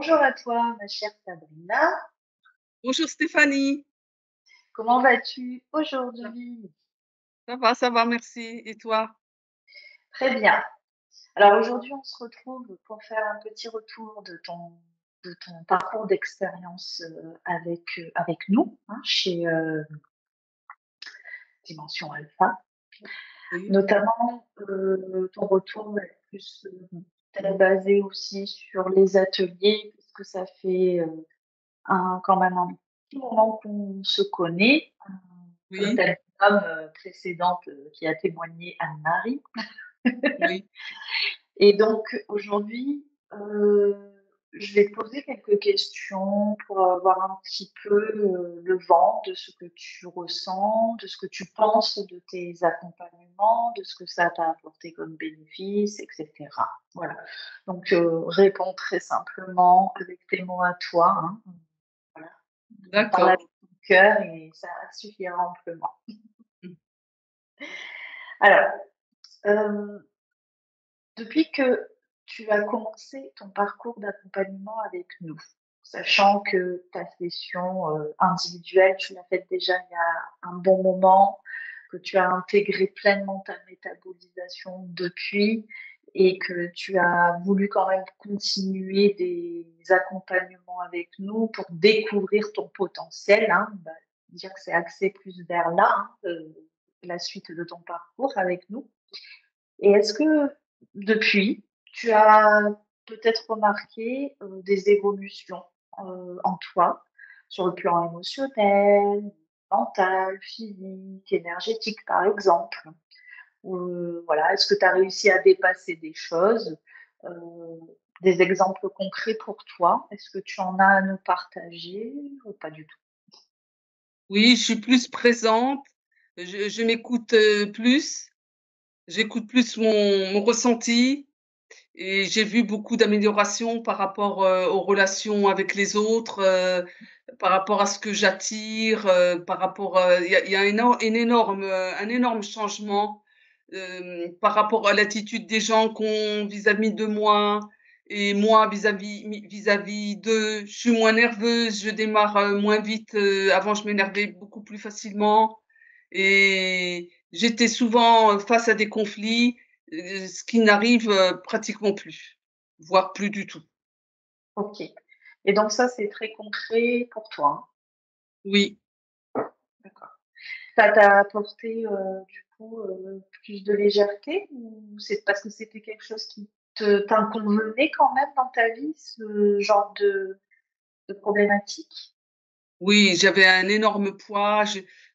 Bonjour à toi, ma chère Sabrina. Bonjour Stéphanie, Comment vas-tu ça aujourd'hui? ça va, merci. Et toi? Très bien. Alors aujourd'hui, on se retrouve pour faire un petit retour de ton parcours d'expérience avec nous, hein, chez Dimension Alpha. Oui, Notamment, ton retour est plus peut-être basé aussi sur les ateliers, puisque ça fait quand même un petit moment qu'on se connaît. Comme oui, ta femme précédente qui a témoigné, Anne-Marie. oui. Et donc aujourd'hui, je vais te poser quelques questions pour avoir un petit peu le vent de ce que tu ressens, de ce que tu penses de tes accompagnements, de ce que ça t'a apporté comme bénéfice, etc. Voilà. Donc réponds très simplement avec tes mots à toi. Hein. Voilà. On parle avec D'accord. ton cœur et ça suffira amplement. Mm. Alors, euh, depuis que tu as commencé ton parcours d'accompagnement avec nous, sachant que ta session individuelle, tu l'as faite déjà il y a un bon moment, que tu as intégré pleinement ta métabolisation depuis et que tu as voulu quand même continuer des accompagnements avec nous pour découvrir ton potentiel, hein, on va dire que c'est axé plus vers là, hein, la suite de ton parcours avec nous. Et est-ce que depuis, tu as peut-être remarqué des évolutions en toi sur le plan émotionnel, mental, physique, énergétique par exemple? Ou, voilà, est-ce que tu as réussi à dépasser des choses? Euh, des exemples concrets pour toi? Est-ce que tu en as à nous partager ou pas du tout? Oui, je suis plus présente, je m'écoute plus, j'écoute plus mon ressenti et j'ai vu beaucoup d'améliorations par rapport aux relations avec les autres, par rapport à ce que j'attire, par rapport, il y a un énorme changement par rapport à l'attitude des gens qu'ont vis-à-vis de moi et moi vis-à-vis d'eux. Je suis moins nerveuse, je démarre moins vite. Avant, je m'énervais beaucoup plus facilement et j'étais souvent face à des conflits, ce qui n'arrive pratiquement plus, voire plus du tout. Ok. Et donc ça, c'est très concret pour toi. Oui. Hein. D'accord. Ça t'a apporté, du coup, plus de légèreté ou c'est parce que c'était quelque chose qui t'inconvenait quand même dans ta vie, ce genre de problématique? Oui, j'avais un énorme poids,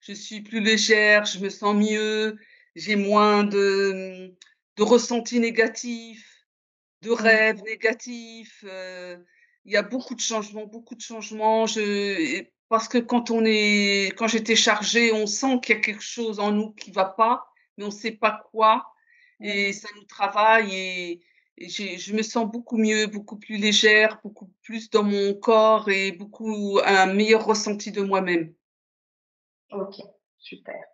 je suis plus légère, je me sens mieux, j'ai moins de ressentis négatifs, de Mmh. rêves négatifs, il y a beaucoup de changements. Parce que quand j'étais chargée, on sent qu'il y a quelque chose en nous qui va pas, mais on sait pas quoi et Mmh. ça nous travaille et je me sens beaucoup mieux, beaucoup plus légère, beaucoup plus dans mon corps et beaucoup un meilleur ressenti de moi-même. OK, super.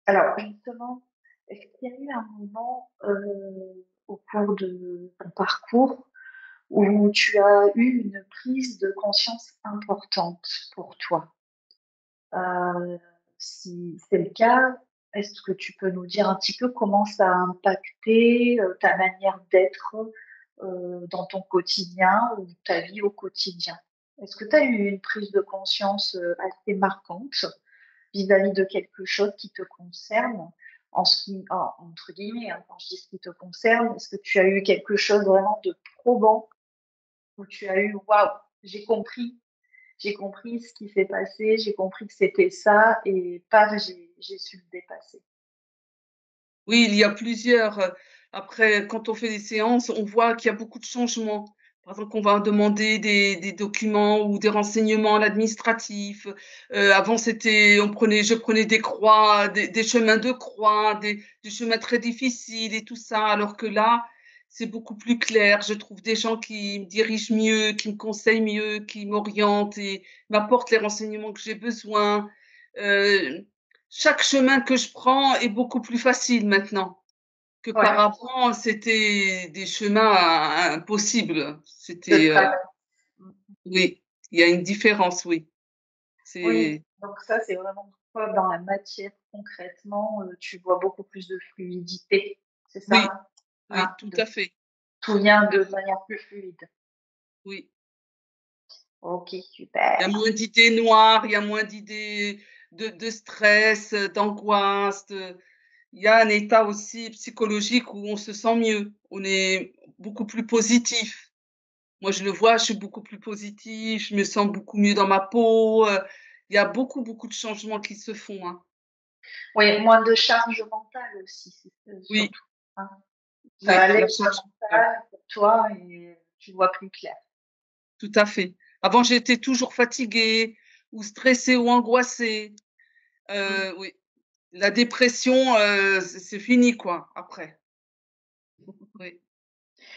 Alors justement, est-ce qu'il y a eu un moment, au cours de ton parcours où tu as eu une prise de conscience importante pour toi? Heu, si c'est le cas, est-ce que tu peux nous dire un petit peu comment ça a impacté, ta manière d'être, dans ton quotidien ou ta vie au quotidien? Est-ce que tu as eu une prise de conscience, assez marquante vis-à-vis de quelque chose qui te concerne? En ce qui entre guillemets, hein, quand je dis «ce qui te concerne», est-ce que tu as eu quelque chose vraiment de probant où tu as eu: «Waouh, j'ai compris j'ai compris ce qui s'est passé, j'ai compris que c'était ça et paf, j'ai su le dépasser». Oui, il y a plusieurs, après quand on fait des séances, on voit qu'il y a beaucoup de changements. Par exemple, on va demander des documents ou des renseignements à l'administratif. Avant c'était je prenais des croix, des chemins de croix, des chemins très difficiles et tout ça, alors que là, c'est beaucoup plus clair. Je trouve des gens qui me dirigent mieux, qui me conseillent mieux, qui m'orientent et m'apportent les renseignements que j'ai besoin. Heu Chaque chemin que je prends est beaucoup plus facile maintenant que par Ouais, avant, c'était des chemins impossibles. de C'était, travers. Oui, il y a une différence, oui. Oui, C'est donc ça, c'est vraiment toi dans la matière concrètement, tu vois beaucoup plus de fluidité, c'est oui, ça? oui, Hein? tout à fait. Tout vient Heu, de manière plus fluide. oui. OK, Il y a super. moins d'idées noires, il y a moins d'idées de stress, d'angoisse, il y a un état aussi psychologique où on se sent mieux. On est beaucoup plus positif. Moi, je le vois, je suis beaucoup plus positive, je me sens beaucoup mieux dans ma peau, il y a beaucoup, beaucoup de changements qui se font, hein. Oui, moins de charge mentale aussi, c'est Oui, surtout, hein. Ça oui, la allège le charge mentale, mental pour toi et tu vois plus clair. tout à fait. Avant, j'étais toujours fatiguée ou stressée ou angoissée. Mmh. Oui, la dépression, c'est fini quoi, après. Oui.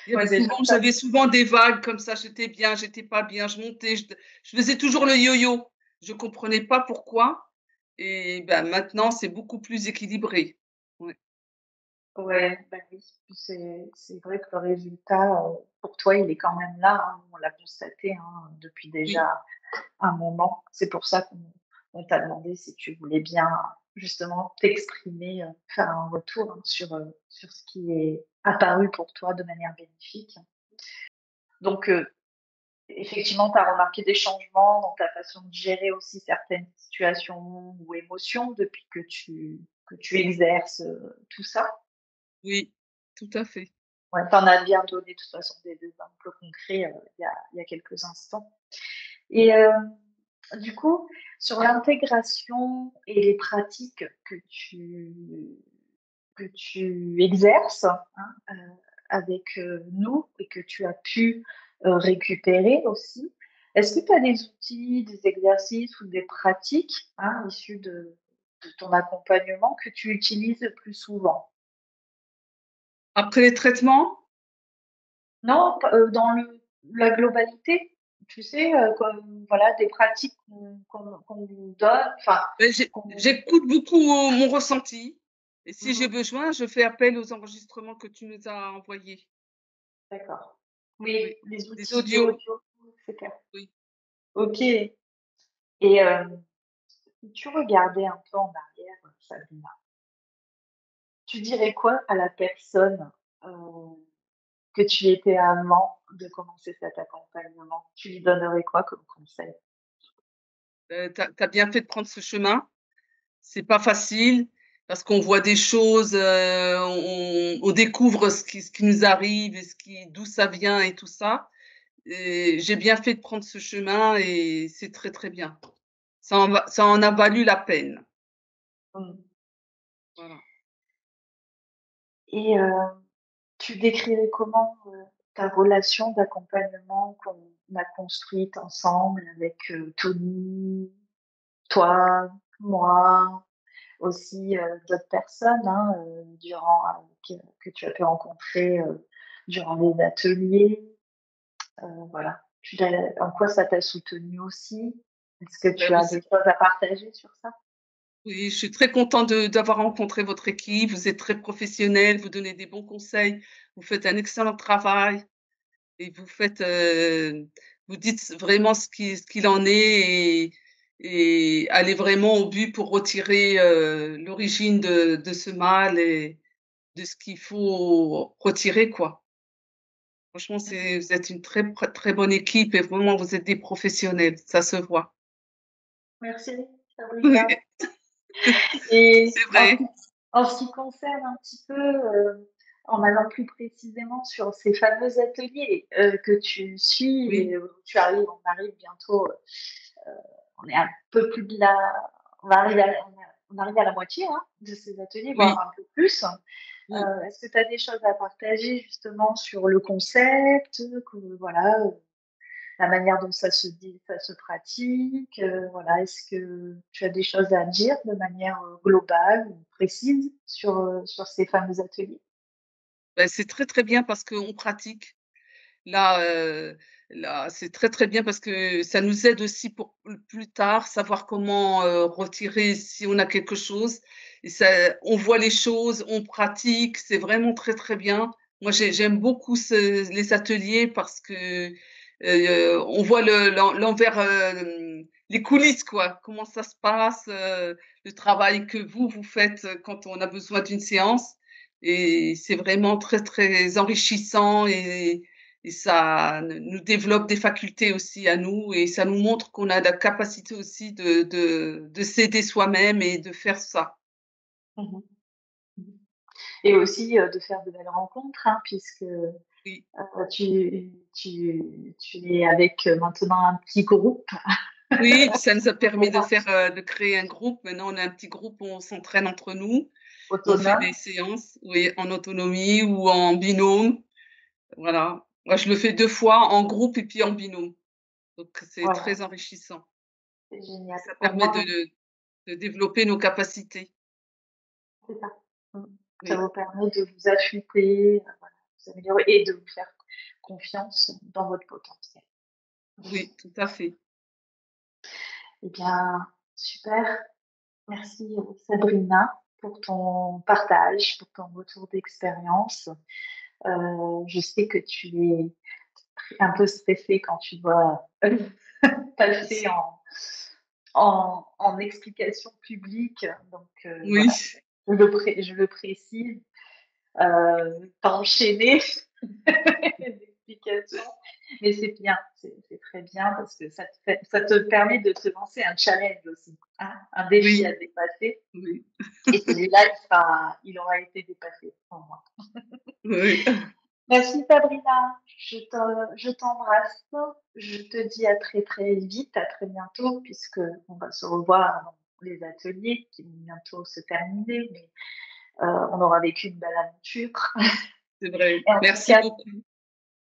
Il y Ouais, avait déjà souvent ça j'avais souvent des vagues comme ça, j'étais bien, j'étais pas bien, je montais, je faisais toujours le yo-yo. Je comprenais pas pourquoi et ben, maintenant, c'est beaucoup plus équilibré. Ouais, ouais, bah, oui, c'est vrai que le résultat, pour toi, il est quand même là, hein. On l'a constaté, hein, depuis oui, déjà un moment. C'est pour ça qu'on t'a demandé si tu voulais bien justement t'exprimer, faire un retour, hein, sur ce qui est apparu pour toi de manière bénéfique. Donc, effectivement, tu as remarqué des changements dans ta façon de gérer aussi certaines situations ou émotions depuis que tu exerces, tout ça? oui, tout à fait. Ouais, tu en as bien donné de toute façon des exemples concrets, il y a quelques instants et du coup, sur l'intégration et les pratiques que tu exerces, hein, avec, nous et que tu as pu, récupérer aussi. Est-ce que tu as des outils, des exercices ou des pratiques, hein, issus de ton accompagnement que tu utilises le plus souvent? Après les traitements, Non, dans la globalité, tu sais, comme voilà des pratiques qu'on vous donne, enfin qu'on j'écoute beaucoup mon ressenti et si j'ai mmh, besoin, je fais appel aux enregistrements que tu nous as envoyés. d'accord. Oui, Oui, les des outils audios, audio et cetera. oui. OK et si tu regardais un peu en arrière, Sabrina, tu dirais quoi à la personne, que tu étais avant de commencer cet accompagnement? Tu lui donnerais quoi comme conseil? Tu as bien fait de prendre ce chemin. C'est pas facile parce qu'on voit des choses, on découvre ce qui nous arrive et ce qui d'où ça vient et tout ça et j'ai bien fait de prendre ce chemin et c'est très, très bien. Ça en a valu la peine. Mmh Voilà. et tu décrirais comment, ta relation d'accompagnement qu'on a construite ensemble avec, Tony, toi, moi, aussi, d'autres personnes, hein, durant que tu as pu rencontrer, durant les ateliers? Voilà. En quoi ça t'a soutenu aussi? Est-ce que tu Vous as des choses à partager sur ça? Oui, je suis très contente d'avoir rencontré votre équipe. Vous êtes très professionnels, vous donnez des bons conseils, vous faites un excellent travail et vous dites vraiment ce qu'il en est et allez vraiment au but pour retirer, l'origine de ce mal et de ce qu'il faut retirer, quoi. Franchement, vous êtes une très bonne équipe et vraiment vous êtes des professionnels, ça se voit. Merci, Oui, Sabrina. Et c'est vrai. en ce qui concerne un petit peu, en allant plus précisément sur ces fameux ateliers, que tu suis Oui, et où on arrive bientôt, on est un peu plus de la on va arriver à on arrive à la moitié, hein, de ces ateliers, voire oui, un peu plus. oui. Est-ce que tu as des choses à partager justement sur le concept, que voilà, la manière dont ça se dit, ça se pratique, voilà. Est-ce que tu as des choses à dire de manière, globale ou précise sur ces fameux ateliers? Bah, c'est très, très bien parce qu'on pratique. Là, là, c'est très, très bien parce que ça nous aide aussi pour plus tard, savoir comment, retirer si on a quelque chose et ça on voit les choses, on pratique, c'est vraiment très, très bien. Moi, j'aime beaucoup les ateliers parce que On voit l'envers, les coulisses quoi, comment ça se passe, le travail que vous faites, quand on a besoin d'une séance et c'est vraiment très, très enrichissant et ça nous développe des facultés aussi à nous et ça nous montre qu'on a la capacité aussi de s'aider soi-même et de faire ça. Mmh. Mmh. Et aussi, de faire de belles rencontres, hein, puisque, Oui. tu es avec, maintenant un petit groupe Oui, ça nous a permis de créer un groupe. Maintenant, on a un petit groupe où on s'entraîne entre nous. On fait autonome. des séances, oui, en autonomie ou en binôme, voilà. Moi, je le fais 2 fois en groupe et puis en binôme, donc c'est Voilà, très enrichissant c'est et génial. ça Au permet moins de développer nos capacités. c'est ça. Mmh. Ça Oui, vous permet de vous affûter, voilà, vous améliorer et de vous faire confiance dans votre potentiel. oui, tout à fait. Eh bien, super. Merci, Sabrina, pour ton partage, pour ton retour d'expérience. Je sais que tu es un peu stressée quand tu dois passer en explication publique. Donc, Oui, voilà, je le précise. Tu enchaîné les explications, mais c'est bien, c'est très bien parce que ça te permet de te lancer un challenge aussi, hein, un défi à oui, dépasser. oui, Et celui-là, il aura été dépassé pour moi. oui. Merci Sabrina, je t'embrasse. Je te dis à très très vite, à très bientôt, puisque on va se revoir dans les ateliers qui vont bientôt se terminer, mais on aura vécu une belle aventure. C'est vrai. Et en tout Merci cas, beaucoup.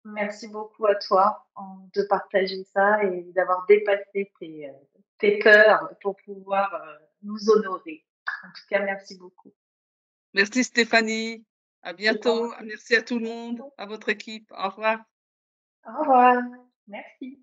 merci beaucoup à toi de partager ça et d'avoir dépassé tes peurs pour pouvoir nous honorer. En tout cas, merci beaucoup. Merci Stéphanie. À Je t'en bientôt. prie. Merci à tout le monde, à votre équipe. Au revoir. Au revoir. Merci.